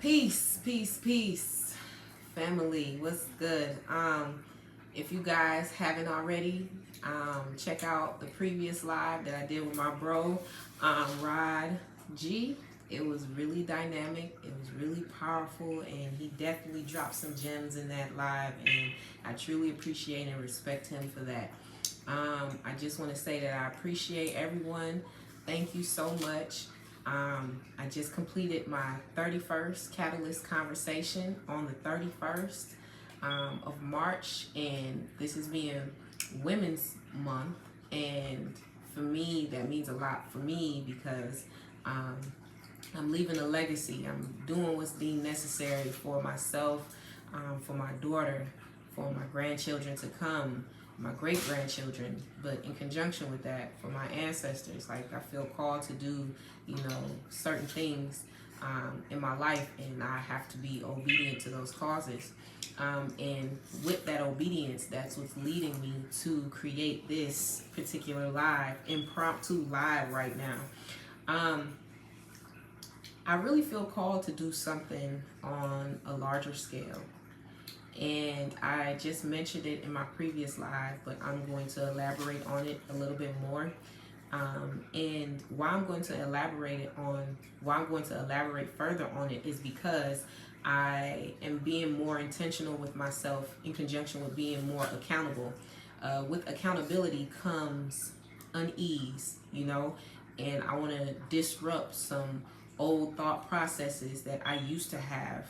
Peace, peace, peace. Family, what's good? If you guys haven't already, check out the previous live that I did with my bro, Rod G. It was really dynamic, it was really powerful, and he definitely dropped some gems in that live, and I truly appreciate and respect him for that. I just want to say that I appreciate everyone. Thank you so much. I just completed my 31st Catalyst conversation on the 31st of March, and this is being Women's Month. And for me, that means a lot for me because I'm leaving a legacy. I'm doing what's deemed necessary for myself, for my daughter, for my grandchildren to come, my great grandchildren, but in conjunction with that, for my ancestors. Like, I feel called to do, certain things in my life, and I have to be obedient to those causes. And with that obedience, that's what's leading me to create this particular live, impromptu live right now. I really feel called to do something on a larger scale. And I just mentioned it in my previous live, but I'm going to elaborate on it a little bit more. And why I'm going to elaborate further on it is because I am being more intentional with myself in conjunction with being more accountable. With accountability comes unease, and I want to disrupt some old thought processes that I used to have,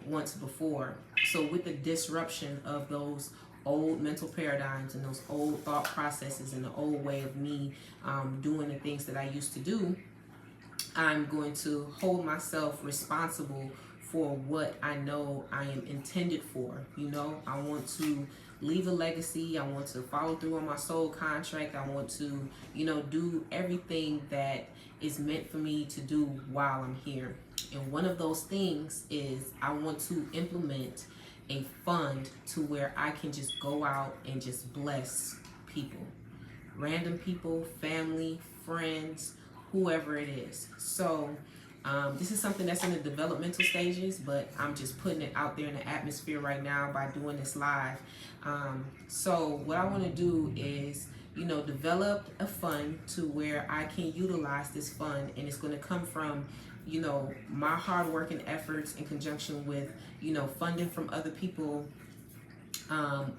once before. So with the disruption of those old mental paradigms and those old thought processes and the old way of me doing the things that I used to do, I'm going to hold myself responsible for what I know I am intended for. I want to leave a legacy. I want to follow through on my soul contract. I want to, do everything that is meant for me to do while I'm here. And one of those things is I want to implement a fund to where I can just go out and just bless people, random people, family, friends, whoever it is. So this is something that's in the developmental stages, but I'm just putting it out there in the atmosphere right now by doing this live. So what I want to do is, develop a fund to where I can utilize this fund, and it's going to come from, my hard work and efforts in conjunction with, funding from other people,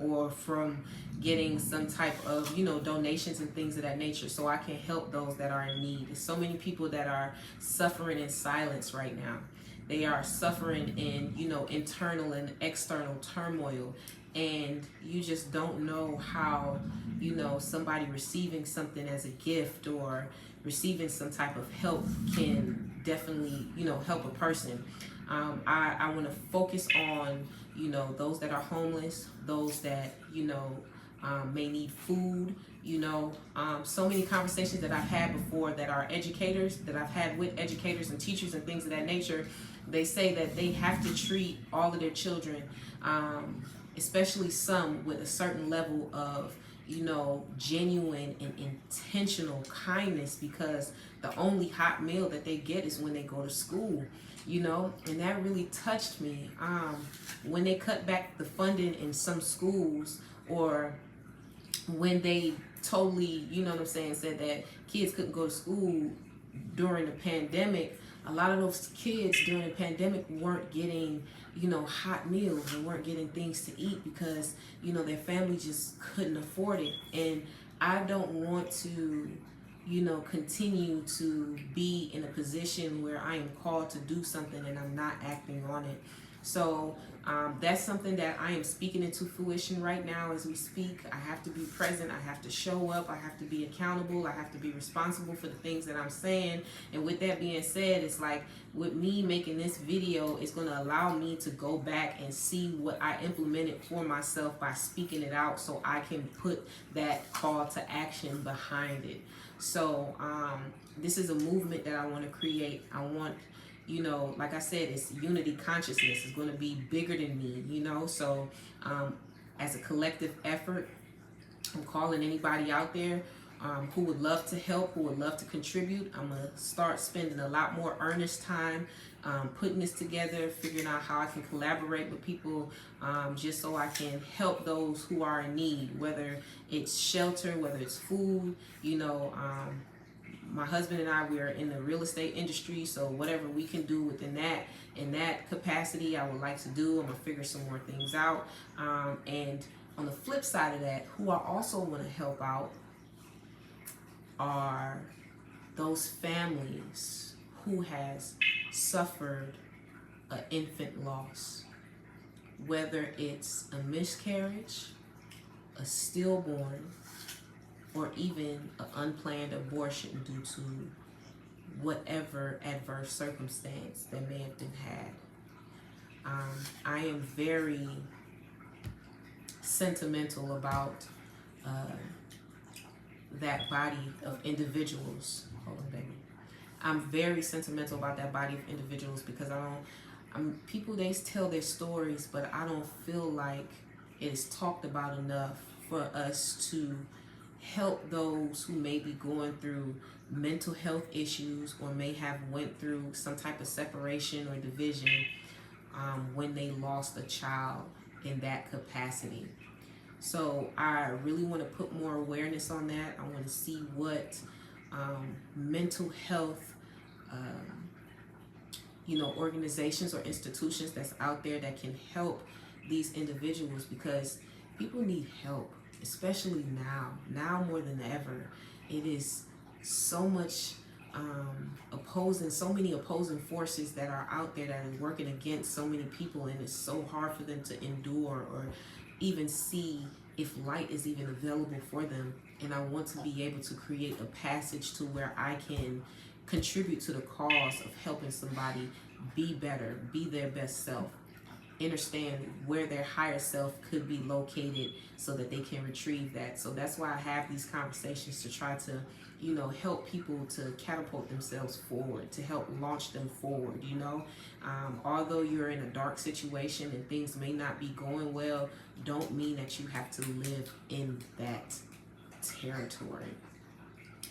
or from getting some type of, donations and things of that nature, so I can help those that are in need. There's so many people that are suffering in silence right now. They are suffering in, internal and external turmoil, and you just don't know how, somebody receiving something as a gift or receiving some type of help can definitely, help a person. I want to focus on, those that are homeless, those that, may need food, so many conversations that I've had before that are educators, that I've had with educators and teachers and things of that nature. They say that they have to treat all of their children, especially some, with a certain level of, genuine and intentional kindness, because the only hot meal that they get is when they go to school, and that really touched me. When they cut back the funding in some schools, or when they totally, said that kids couldn't go to school during the pandemic, a lot of those kids during the pandemic weren't getting, hot meals and weren't getting things to eat because, their family just couldn't afford it. And I don't want to, continue to be in a position where I am called to do something and I'm not acting on it. So that's something that I am speaking into fruition right now as we speak. I have to be present. I have to show up. I have to be accountable. I have to be responsible for the things that I'm saying. And with that being said, it's like with me making this video, it's going to allow me to go back and see what I implemented for myself by speaking it out, so I can put that call to action behind it. So this is a movement that I want to create. I want, like I said, it's unity consciousness. It's going to be bigger than me, So as a collective effort, I'm calling anybody out there who would love to help, who would love to contribute. I'm going to start spending a lot more earnest time putting this together, figuring out how I can collaborate with people, just so I can help those who are in need, whether it's shelter, whether it's food. My husband and I, we are in the real estate industry, so whatever we can do within that, in that capacity, I would like to do. I'm going to figure some more things out. And on the flip side of that, who I also want to help out are those families who has suffered an infant loss, whether it's a miscarriage, a stillborn, or even an unplanned abortion due to whatever adverse circumstance that may have been had. I am very sentimental about that body of individuals. Hold on, baby. I'm very sentimental about that body of individuals because people, they tell their stories, but I don't feel like it is talked about enough for us to help those who may be going through mental health issues or may have went through some type of separation or division when they lost a child in that capacity. So I really want to put more awareness on that. I want to see what mental health organizations or institutions that's out there that can help these individuals, because people need help, especially now more than ever. It is so much so many opposing forces that are out there that are working against so many people, and it's so hard for them to endure or even see if light is even available for them. And I want to be able to create a passage to where I can contribute to the cause of helping somebody be better, be their best self, understand where their higher self could be located so that they can retrieve that. So that's why I have these conversations, to try to help people to catapult themselves forward, to help launch them forward. Although you're in a dark situation and things may not be going well, don't mean that you have to live in that territory.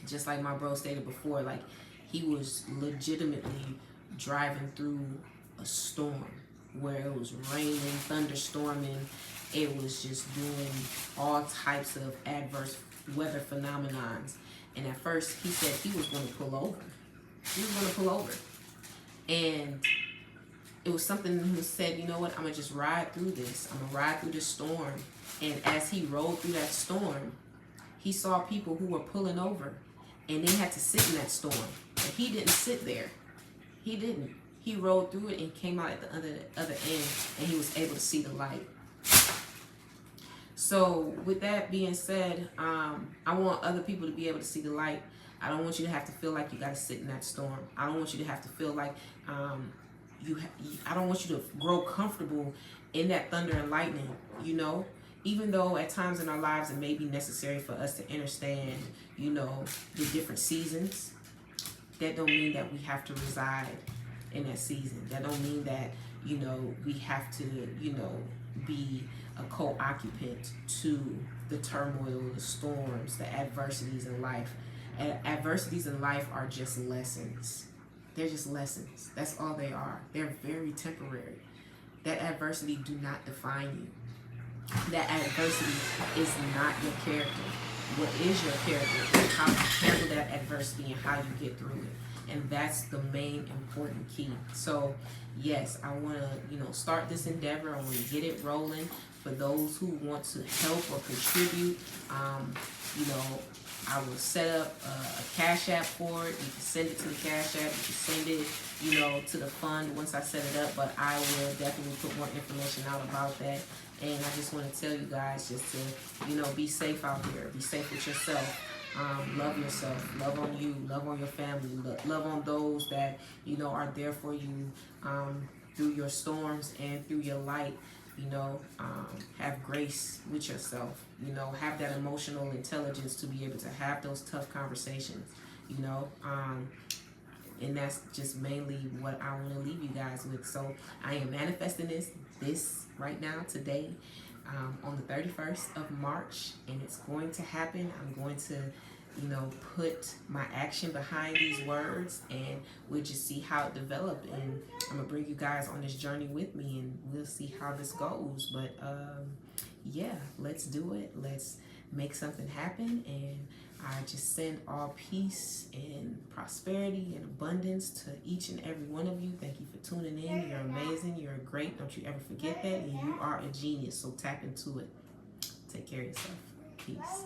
Just like my bro stated before, like, he was legitimately driving through a storm where it was raining, thunderstorming. It was just doing all types of adverse weather phenomenons. And at first he said he was going to pull over. He was going to pull over. And it was something he said, you know what, I'm going to just ride through this. I'm going to ride through this storm. And as he rode through that storm, he saw people who were pulling over, and they had to sit in that storm. But he didn't sit there. He didn't. He rode through it and came out at the other end, and he was able to see the light. So with that being said, I want other people to be able to see the light. I don't want you to have to feel like you got to sit in that storm. I don't want you to have to feel like I don't want you to grow comfortable in that thunder and lightning, even though at times in our lives it may be necessary for us to understand, the different seasons. That don't mean that we have to reside in that season. That don't mean that, we have to, be a co-occupant to the turmoil, the storms, the adversities in life. And adversities in life are just lessons. They're just lessons. That's all they are. They're very temporary. That adversity do not define you. That adversity is not your character. What is your character is how you handle that adversity and how you get through it. And that's the main important key. So yes, I want to, start this endeavor. I want to get it rolling. For those who want to help or contribute, I will set up a Cash App for it. You can send it to the Cash App. You can send it, to the fund once I set it up. But I will definitely put more information out about that. And I just want to tell you guys just to, be safe out here. Be safe with yourself. Love yourself. Love on you. Love on your family. Love on those that, are there for you through your storms and through your light. Have grace with yourself. Have that emotional intelligence to be able to have those tough conversations. And that's just mainly what I want to leave you guys with. So I am manifesting this right now, today, on the 31st of March, and it's going to happen. I'm going to you know, put my action behind these words, and we'll just see how it developed. And I'm gonna bring you guys on this journey with me, and we'll see how this goes. But yeah, let's do it. Let's make something happen. And I just send all peace and prosperity and abundance to each and every one of you. Thank you for tuning in. You're amazing. You're great. Don't you ever forget that. And you are a genius. So tap into it. Take care of yourself. Peace.